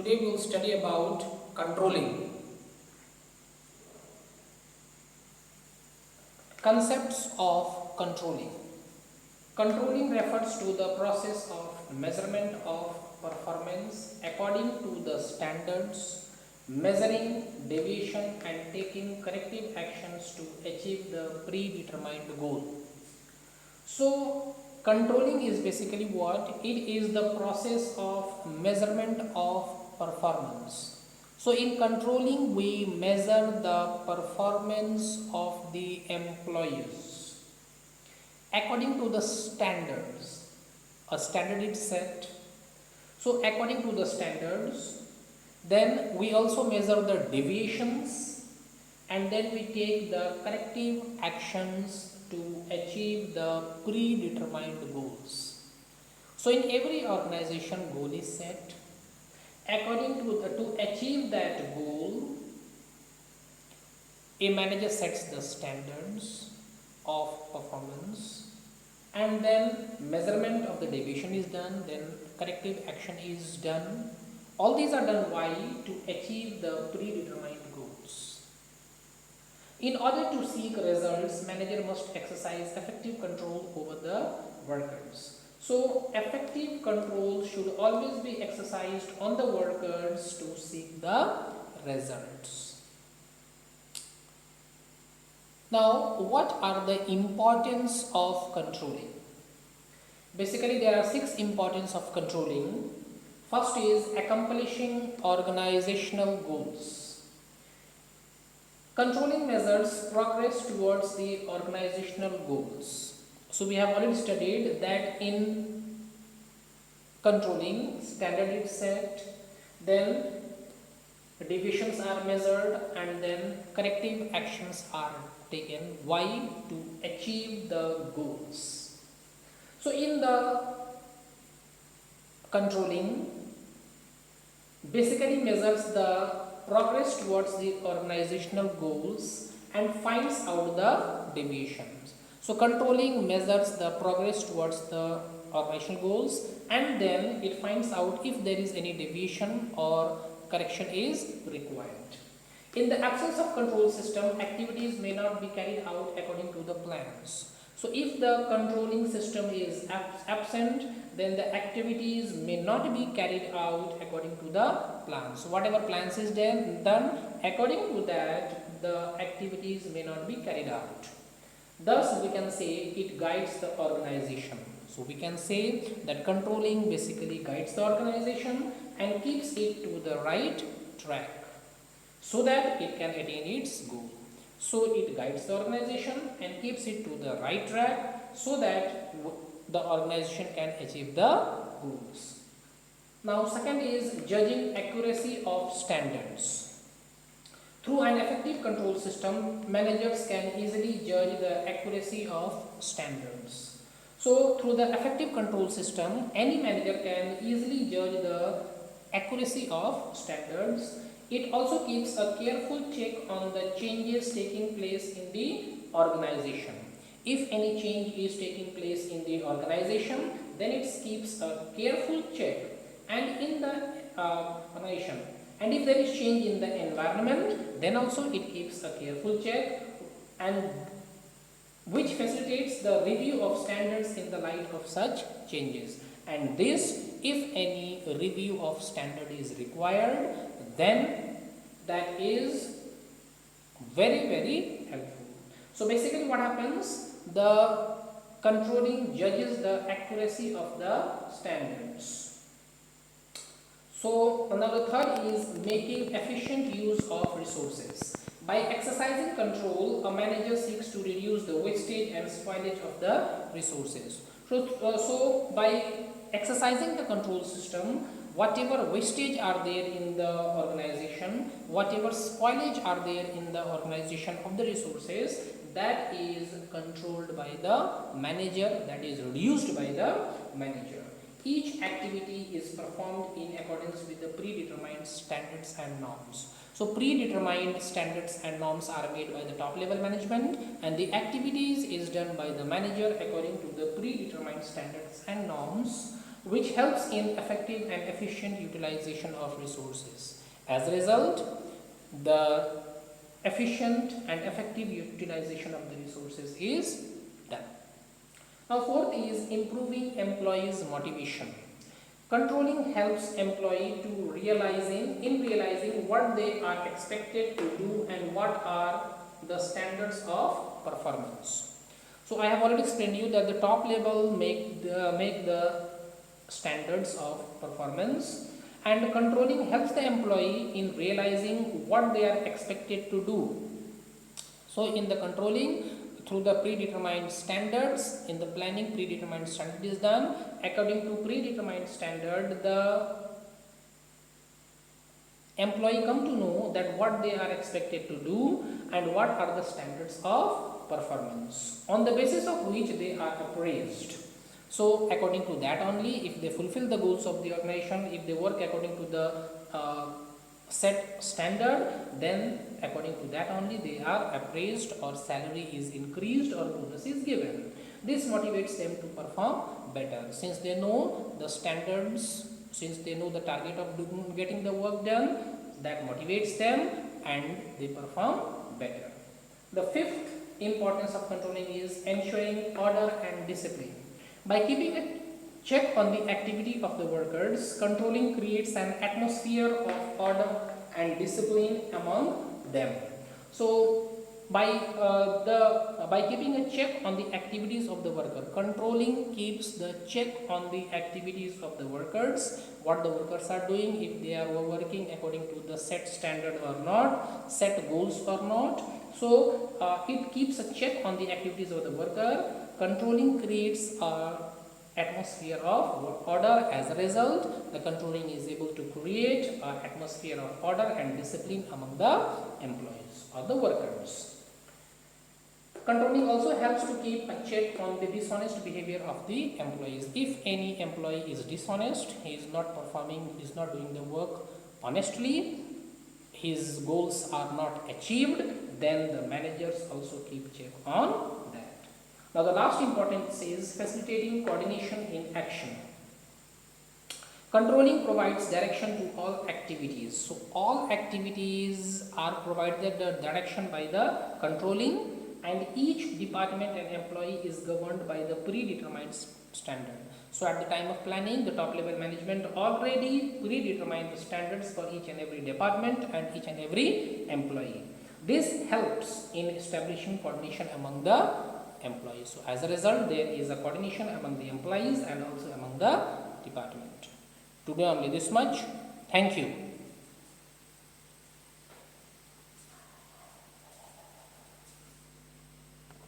today we will study about controlling. Concepts of controlling. Controlling refers to the process of measurement of performance according to the standards, measuring deviation and taking corrective actions to achieve the predetermined goal. So, controlling is basically what? It is the process of measurement of performance. So, in controlling, we measure the performance of the employees according to the standards. A standard is set. So, according to the standards, then we also measure the deviations and then we take the corrective actions to achieve the predetermined goals. So in every organization, goal is set. According to achieve that goal, a manager sets the standards of performance and then measurement of the deviation is done, then corrective action is done. All these are done why? To achieve the predetermined goals. In order to seek results, manager must exercise effective control over the workers. So, effective control should always be exercised on the workers to seek the results. Now, what are the importance of controlling? Basically, there are 6 importance of controlling. First is accomplishing organizational goals. Controlling measures progress towards the organizational goals. So we have already studied that in controlling, standard is set, then deviations are measured and then corrective actions are taken. Why? To achieve the goals. So in the controlling, basically measures the progress towards the organizational goals and finds out the deviations. So controlling measures the progress towards the organizational goals and then it finds out if there is any deviation or correction is required. In the absence of control system, activities may not be carried out according to the plans. So if the controlling system is absent, then the activities may not be carried out according to the plans. So whatever plans is done, according to that, the activities may not be carried out. Thus, we can say it guides the organization. So we can say that controlling basically guides the organization and keeps it to the right track so that it can attain its goal. So it guides the organization and keeps it to the right track so that the organization can achieve the goals. Now second is judging accuracy of standards. Through an effective control system, managers can easily judge the accuracy of standards. So through the effective control system, any manager can easily judge the accuracy of standards. It also keeps a careful check on the changes taking place in the organization. If any change is taking place in the organization, then it keeps a careful check and in the organization. And if there is change in the environment, then also it keeps a careful check and which facilitates the review of standards in the light of such changes. And this, if any review of standard is required, then that is very helpful. So basically what happens, the controlling judges the accuracy of the standards. So another third is making efficient use of resources. By exercising control, a manager seeks to reduce the wastage and spoilage of the resources. So by exercising the control system, whatever wastage are there in the organization, whatever spoilage are there in the organization of the resources, that is controlled by the manager, that is reduced by the manager. Each activity is performed in accordance with the predetermined standards and norms. So predetermined standards and norms are made by the top level management and the activities is done by the manager according to the predetermined standards and norms. which helps in effective and efficient utilization of resources. As a result, the efficient and effective utilization of the resources is done. Now, fourth is improving employees' motivation. Controlling helps employee to realizing what they are expected to do and what are the standards of performance. So I have already explained you that the top level make the standards of performance, and controlling helps the employee in realizing what they are expected to do. So in the controlling, through the predetermined standards, in the planning predetermined standard is done. According to predetermined standard, the employee come to know that what they are expected to do and what are the standards of performance, on the basis of which they are appraised. So according to that only, if they fulfill the goals of the organization, if they work according to the set standard, then according to that only they are appraised, or salary is increased, or bonus is given. This motivates them to perform better, since they know the standards, since they know the target of getting the work done. That motivates them and they perform better. The fifth importance of controlling is ensuring order and discipline. By keeping a check on the activity of the workers, controlling creates an atmosphere of order and discipline among them. So by keeping a check on the activities of the worker, controlling keeps the check on the activities of the workers, what the workers are doing, if they are working according to the set standard or not, set goals or not. So it keeps a check on the activities of the worker. Controlling creates a atmosphere of order. As a result, the controlling is able to create an atmosphere of order and discipline among the employees or the workers. Controlling also helps to keep a check on the dishonest behavior of the employees. If any employee is dishonest, he is not performing, he is not doing the work honestly, his goals are not achieved, then the managers also keep check on that. Now the last importance is facilitating coordination in action. Controlling provides direction to all activities. So all activities are provided the direction by the controlling, and each department and employee is governed by the predetermined standard. So at the time of planning, the top level management already predetermined the standards for each and every department and each and every employee. This helps in establishing coordination among the employees. So as a result, there is a coordination among the employees and also among the department. Today only this much. Thank you.